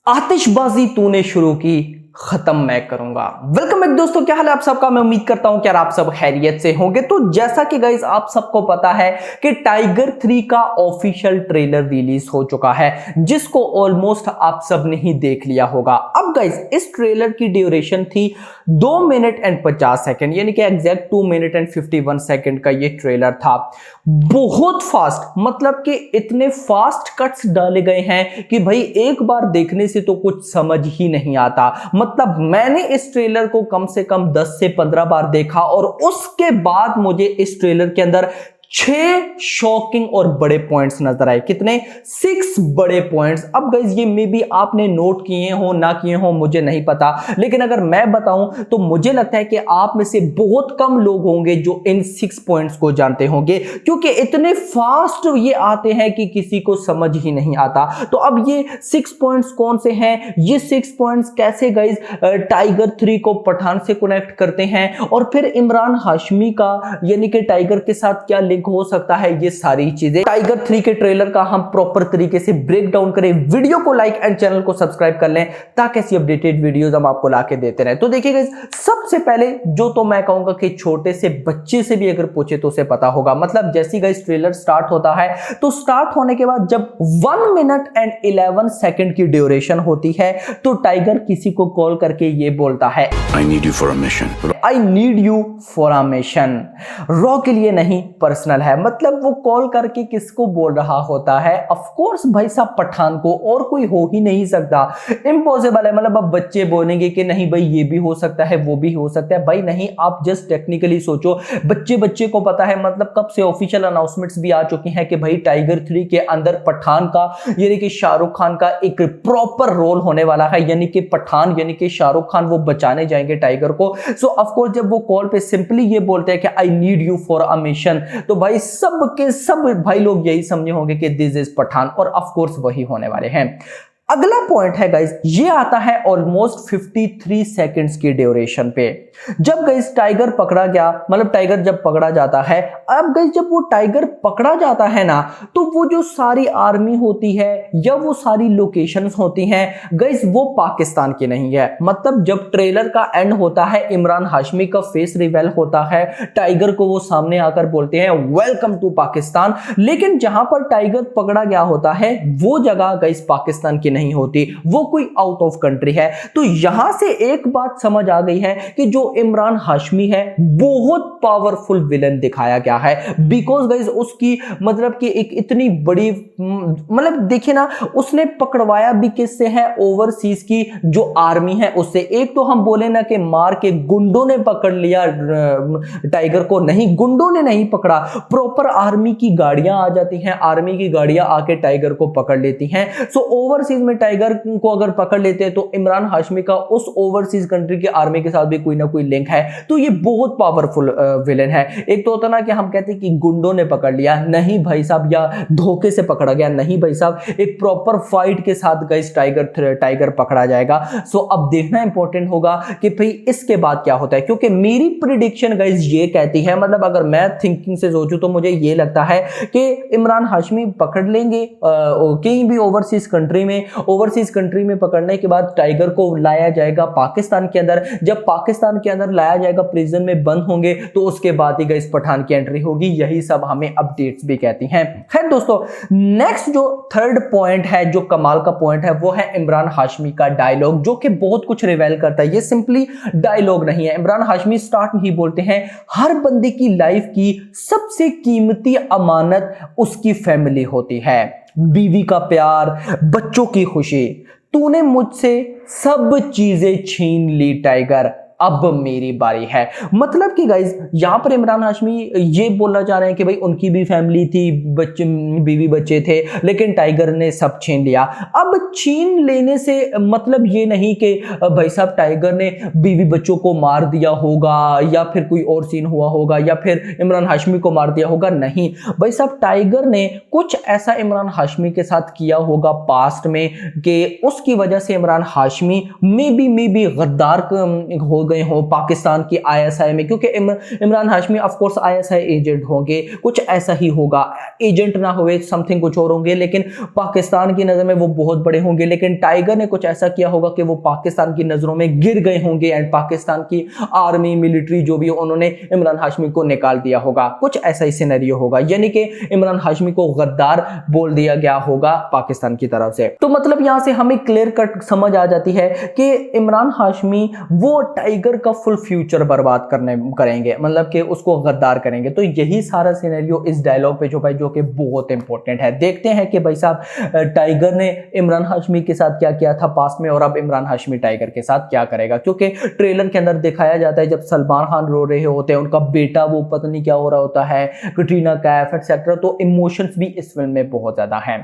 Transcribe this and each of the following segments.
आतिशबाजी तूने शुरू की, खत्म मैं करूंगा। वेलकम बैक दोस्तों, क्या हाल है आप सबका। मैं उम्मीद करता हूं कि आप सब खैरियत से होंगे। तो जैसा कि गाइस आप सबको पता है कि टाइगर 3 का ऑफिशियल ट्रेलर रिलीज हो चुका है, जिसको ऑलमोस्ट आप सब ने ही देख लिया होगा। अब गाइस इस ट्रेलर की ड्यूरेशन थी 2 मिनट एंड 50 सेकंड, यानी कि एग्जैक्ट 2 मिनट एंड 51 सेकंड का ये ट्रेलर था। बहुत फास्ट, मतलब कि इतने फास्ट कट्स डाले गए हैं कि भाई एक बार देखने से तो कुछ समझ ही नहीं आता। मतलब मैंने इस ट्रेलर को कम से कम 10 से 15 बार देखा और उसके बाद मुझे इस ट्रेलर के अंदर 6 शॉकिंग और बड़े पॉइंट्स नजर आए। कितने? 6 बड़े पॉइंट्स। अब गाइस ये मे बी आपने नोट किए हो ना किए हो मुझे नहीं पता, लेकिन अगर मैं बताऊं तो मुझे लगता है कि आप में से बहुत कम लोग होंगे जो इन 6 पॉइंट्स को जानते होंगे, क्योंकि इतने फास्ट ये आते हैं कि किसी को समझ ही नहीं आता। तो अब ये 6 पॉइंट्स कौन से हैं, ये 6 पॉइंट्स कैसे गाइस टाइगर 3 को पठान से कनेक्ट करते हैं, और फिर इमरान हाशमी का यानी कि टाइगर के साथ क्या हो सकता है, ये सारी चीजें टाइगर 3 के ट्रेलर का हम प्रॉपर तरीके से ब्रेक डाउन करें। वीडियो को लाइक एंड चैनल को सब्सक्राइब कर लें ताकि ऐसी अपडेटेड वीडियोस हम आपको लाके देते रहें। तो देखिए गाइस, सबसे पहले जो तो मैं कहूंगा कि छोटे से बच्चे से भी अगर पूछे तो उसे पता होगा। मतलब जैसी गाइस ट्रेलर स्टार्ट होता है तो स्टार्ट होने के बाद जब 1 मिनट एंड 11 सेकंड की ड्यूरेशन होती है तो टाइगर किसी को कॉल करके ये बोलता है, I need you for a mission. I need you for a mission। Raw के लिए नहीं, पर्सनल है। मतलब वो कॉल करके किसको बोल रहा होता है? ऑफ कोर्स भाई साहब पठान को, और कोई हो ही नहीं सकता, इम्पॉसिबल है। मतलब अब बच्चे बोलेंगे कि नहीं भाई ये भी हो सकता है वो भी हो सकता है। भाई नहीं, आप जस्ट टेक्निकली सोचो, बच्चे को पता है। मतलब कब से ऑफिशियल अनाउंसमेंट्स भी आ चुकी हैं कि भाई टाइगर 3 के अंदर पठान का यानी कि शाहरुख खान का एक प्रॉपर रोल होने वाला है, यानी कि पठान यानी कि शाहरुख खान वो बचाने जाएंगे टाइगर को। सो ऑफ कोर्स जब वो कॉल पे सिंपली ये बोलते हैं कि I need you for a mission, तो भाई सब के सब भाई लोग यही समझे होंगे कि दिस इज पठान, और ऑफ कोर्स वही होने वाले हैं। अगला पॉइंट है गाइस, ये आता है ऑलमोस्ट 53 सेकंड्स की ड्यूरेशन पे। जब गाइस टाइगर पकड़ा गया, मतलब टाइगर जब पकड़ा जाता है, अब गाइस जब वो टाइगर पकड़ा जाता है ना, तो वो जो सारी आर्मी होती है या वो सारी लोकेशंस होती हैं गाइस, वो पाकिस्तान की नहीं है। मतलब जब ट्रेलर का एंड होता है, इमरान हाशमी का फेस रिवील होता है, टाइगर को वो सामने आकर बोलते हैं वेलकम टू पाकिस्तान, लेकिन जहां पर टाइगर पकड़ा गया होता है वो जगह गाइस पाकिस्तान की नहीं होती, वो कोई आउट ऑफ कंट्री है। तो यहां से एक बात समझ आ गई है कि जो इमरान हाशमी है बहुत पावरफुल विलन दिखाया गया है। बिकॉज गाइस उसकी मतलब कि एक इतनी बड़ी मतलब देखिए ना, उसने पकड़वाया भी किससे है? ओवरसीज की जो आर्मी है उससे। एक तो हम बोले ना कि मार के गुंडों ने पकड़ लिया टाइगर को, नहीं गुंडों ने नहीं पकड़ा, प्रॉपर आर्मी की गाड़ियां आ जाती हैं, आर्मी की गाड़ियां आके टाइगर को पकड़ लेती हैं। सो ओवरसीज में टाइगर को अगर पकड़ लेते हैं तो इमरान हाशमी का उस ओवरसीज कंट्री की आर्मी के साथ भी कोई ना कोई लिंक है। तो ये बहुत पावरफुल विलेन है। एक तो होता ना कि हम कहते हैं कि गुंडों ने पकड़ लिया, नहीं भाई साहब, या धोखे से पकड़ा गया, नहीं भाई साहब, एक प्रॉपर फाइट के साथ गाइस टाइगर पकड़ा जाएगा। सो अब देखना इंपॉर्टेंट होगा कि भाई इसके बाद क्या होता है, क्योंकि मेरी प्रिडिक्शन गाइस ये कहती है, मतलब अगर मैं थिंकिंग से सोचूं तो मुझे ये लगता है कि इमरान हाशमी पकड़ लेंगे कहीं भी ओवरसीज कंट्री में पकड़ने के बाद टाइगर को लाया जाएगा पाकिस्तान के अंदर। जब पाकिस्तान के अंदर लाया जाएगा, प्रिजन में बंद होंगे, तो उसके बाद ही गाइस पठान की एंट्री होगी। यही सब हमें अपडेट्स भी कहती हैं। खैर दोस्तों, नेक्स्ट जो थर्ड पॉइंट है, जो कमाल का पॉइंट है, वो है इमरान हाशमी का डायलॉग, जो कि बहुत कुछ रिवील करता है। ये सिंपली डायलॉग नहीं है। इमरान हाशमी स्टार्ट में ही बोलते हैं, हर बंदे की लाइफ की सबसे कीमती अमानत उसकी फैमिली होती है, बीवी का प्यार, बच्चों की खुशी। तूने मुझसे सब चीजें छीन ली टाइगर, अब मेरी बारी है। मतलब कि गाइज यहां पर इमरान हाशमी ये बोलना चाह रहे हैं कि भाई उनकी भी फैमिली थी, बच्चे बीवी बच्चे थे, लेकिन टाइगर ने सब छीन लिया। अब छीन लेने से मतलब ये नहीं कि भाई साहब टाइगर ने बीवी बच्चों को मार दिया होगा या फिर कोई और सीन हुआ होगा या फिर इमरान हाशमी को मार दिया होगा, नहीं भाई साहब, टाइगर ने कुछ ऐसा इमरान हाशमी के साथ किया होगा पास्ट में कि उसकी वजह से इमरान हाशमी मे बी गद्दार हो गए हो पाकिस्तान की आईएसआई में, क्योंकि Imran Hashmi of course ISI agent होंगे, कुछ ऐसा ही होगा, एजेंट ना हुए समथिंग कुछ और होंगे, लेकिन पाकिस्तान की नजर में वो बहुत बड़े होंगे। लेकिन टाइगर ने कुछ ऐसा किया होगा कि वो पाकिस्तान की नजरों में गिर गए होंगे एंड पाकिस्तान की आर्मी मिलिट्री जो भी उन्होंने इमरान हाशमी को निकाल दिया होगा, कुछ ऐसा ही सिनेरियो होगा, यानी कि इमरान हाशमी को गद्दार बोल दिया गया होगा पाकिस्तान की तरफ से। तो मतलब यहां से हमें क्लियर कट समझ आ जाती है कि इमरान हाशमी वो टाइगर का फुल फ्यूचर बर्बाद करेंगे, मतलब कि उसको गद्दार करेंगे। तो यही सारा सिनेरियो इस डायलॉग पे जो कि बहुत इंपॉर्टेंट है। देखते हैं कि भाई साहब टाइगर ने इमरान हाशमी के साथ क्या किया था पास्ट में और अब इमरान हाशमी टाइगर के साथ क्या करेगा, क्योंकि ट्रेलर के अंदर दिखाया जाता है जब सलमान खान रो रहे होते हैं, उनका बेटा वो पता नहीं क्या हो रहा होता है, कटरीना कैफ एक्सेट्रा, तो इमोशंस भी इस फिल्म में बहुत ज्यादा हैं।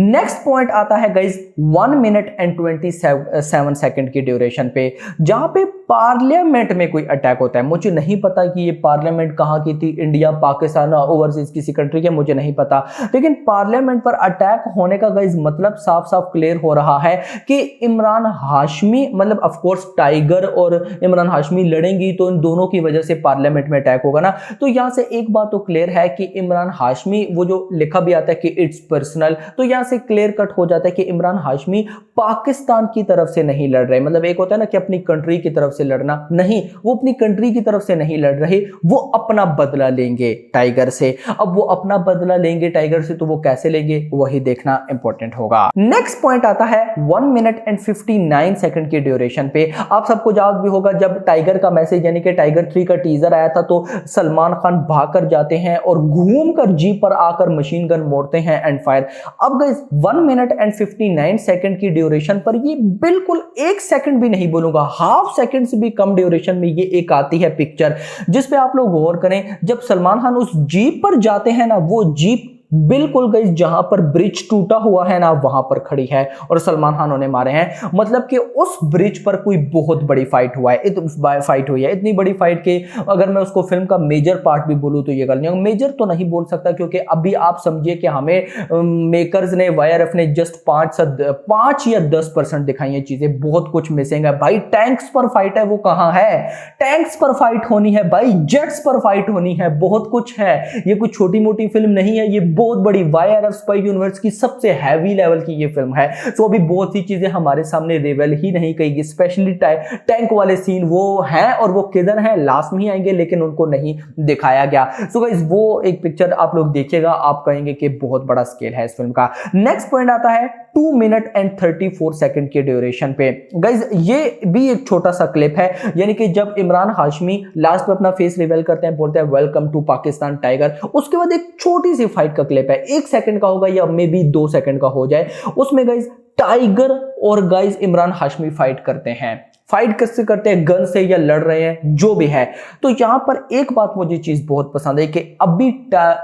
नेक्स्ट पॉइंट आता है गाइस 1 मिनट एंड 27 सेकंड की ड्यूरेशन पे, जहां पे पार्लियामेंट में कोई अटैक होता है। मुझे नहीं पता कि ये पार्लियामेंट कहां की थी, इंडिया, पाकिस्तान, ओवरसीज किसी कंट्री के, मुझे नहीं पता, लेकिन पार्लियामेंट पर अटैक होने का गाइस मतलब साफ साफ क्लियर हो रहा है कि इमरान हाशमी, मतलब ऑफ कोर्स टाइगर और इमरान हाशमी लड़ेंगी तो इन दोनों की वजह से पार्लियामेंट में अटैक होगा ना। तो यहां से एक बात तो क्लियर है कि इमरान हाशमी, वो जो लिखा भी आता है कि इट्स पर्सनल, तो यहां से क्लियर कट हो जाता है कि इमरान हाशमी पाकिस्तान की तरफ से नहीं लड़ रहे। मतलब एक होता है ना कि अपनी कंट्री की तरफ से लड़ना, नहीं, वो अपनी कंट्री की तरफ से नहीं लड़ रहे, वो अपना बदला लेंगे टाइगर से। अब वो अपना बदला लेंगे टाइगर से, तो वो कैसे लेंगे वही देखना इंपॉर्टेंट होगा। नेक्स्ट पॉइंट आता है 1 मिनट एंड 59 सेकंड की ड्यूरेशन पे। आप सबको याद भी होगा जब टाइगर का मैसेज यानी कि टाइगर 3 का टीजर आया था, तो सलमान खान भागकर जाते हैं और घूमकर जीप पर आकर मशीन गन मोड़ते हैं एंड फायर। अब गाइस 1 मिनट एंड 59 सेकंड की ड्यूरेशन पर ये बिल्कुल 1 सेकंड भी नहीं बोलूंगा, हाफ सेकंड से भी कम ड्यूरेशन में ये एक आती है पिक्चर, जिसपे आप लोग गौर करें। जब सलमान खान उस जीप पर जाते हैं ना, वो जीप बिल्कुल गाइस जहां पर ब्रिज टूटा हुआ है ना वहां पर खड़ी है और सलमान खान उन्हें मारे हैं। मतलब कि उस ब्रिज पर कोई बहुत बड़ी फाइट हुआ है, फाइट हुई है, इतनी बड़ी फाइट के अगर मैं उसको फिल्म का मेजर पार्ट भी बोलूं तो ये गलत नहीं, मेजर तो नहीं बोल सकता, क्योंकि अभी आप समझिए कि हमें मेकर्स ने, वाईआरएफ ने जस्ट 5 या 10% दिखाई है चीजें, बहुत कुछ मिसिंग है भाई। टैंक्स पर फाइट है, वो कहां है? टैंक्स पर फाइट होनी है भाई, जेट्स पर फाइट होनी है, बहुत कुछ है। ये कोई छोटी मोटी फिल्म नहीं है, ये बहुत बड़ी वाईआरएफ स्पाई यूनिवर्स की सबसे हैवी लेवल की ये फिल्म है। तो अभी बहुत सी चीजें हमारे सामने रिवील ही नहीं की, स्पेशली टैंक वाले सीन वो हैं और वो किधर हैं, लास्ट में ही आएंगे, लेकिन उनको नहीं दिखाया गया। सो गाइस वो एक पिक्चर आप लोग देखिएगा, आप कहेंगे कि बहुत बड़ा स्केल है इस फिल्म का। नेक्स्ट पॉइंट आता है 2 मिनट एंड 34 सेकंड के ड्यूरेशन पे। गाइस ये भी एक छोटा सा क्लिप है, यानी कि जब इमरान हाशमी लास्ट में अपना फेस रिवील करते हैं, बोलते हैं वेलकम टू पाकिस्तान टाइगर, उसके बाद एक छोटी सी फाइट का क्लिप है, 1 सेकंड का होगा या मे बी 2 सेकंड का हो जाए। उसमें गाइस टाइगर और गाइस इमरान हाशमी फाइट करते हैं। फाइट किससे करते हैं? गन से या लड़ रहे हैं, जो भी है। तो यहां पर एक बात मुझे चीज बहुत पसंद है कि अभी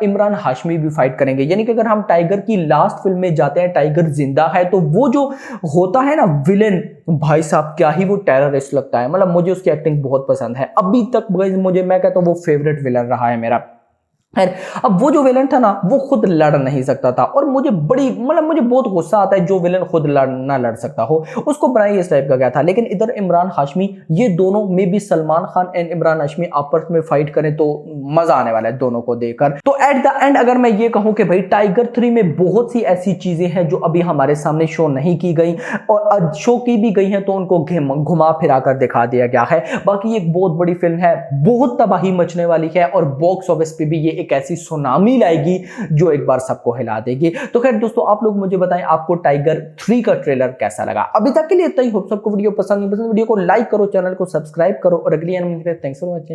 इमरान हाशमी भी फाइट करेंगे, यानी कि अगर हम टाइगर की लास्ट फिल्म में जाते हैं, टाइगर जिंदा है, तो वो जो होता है ना विलेन, भाई साहब क्या ही वो टेररिस्ट लगता है। मतलब मुझे उसकी एक्टिंग बहुत पसंद है अभी तक, मुझे, मैं कहता हूं वो फेवरेट विलन रहा है मेरा। अब वो जो विलन था ना, वो खुद लड़ नहीं सकता था और मुझे मुझे बहुत गुस्सा आता है जो विलन खुद ना लड़ सकता हो, उसको बनाई इस टाइप का गया था। लेकिन इधर इमरान हाशमी, ये दोनों में भी सलमान खान एंड इमरान हाशमी आपस में फाइट करें तो मजा आने वाला है दोनों को देखकर। तो एट द एंड अगर मैं ये कहूं कि भाई टाइगर 3 में बहुत सी ऐसी चीजें हैं जो अभी हमारे सामने शो नहीं की गई और शो की भी गई हैं तो उनको घुमा फिरा कर दिखा दिया गया है। बाकी एक बहुत बड़ी फिल्म है, बहुत तबाही मचने वाली है और बॉक्स ऑफिस पे भी ये एक ऐसी सुनामी लाएगी जो एक बार सबको हिला देगी। तो खैर दोस्तों, आप लोग मुझे बताएं आपको टाइगर 3 का ट्रेलर कैसा लगा। अभी तक के लिए इतना ही। होप सबको वीडियो पसंद वीडियो को लाइक करो, चैनल को सब्सक्राइब करो और अगली थैंक्स फॉर वॉचिंग।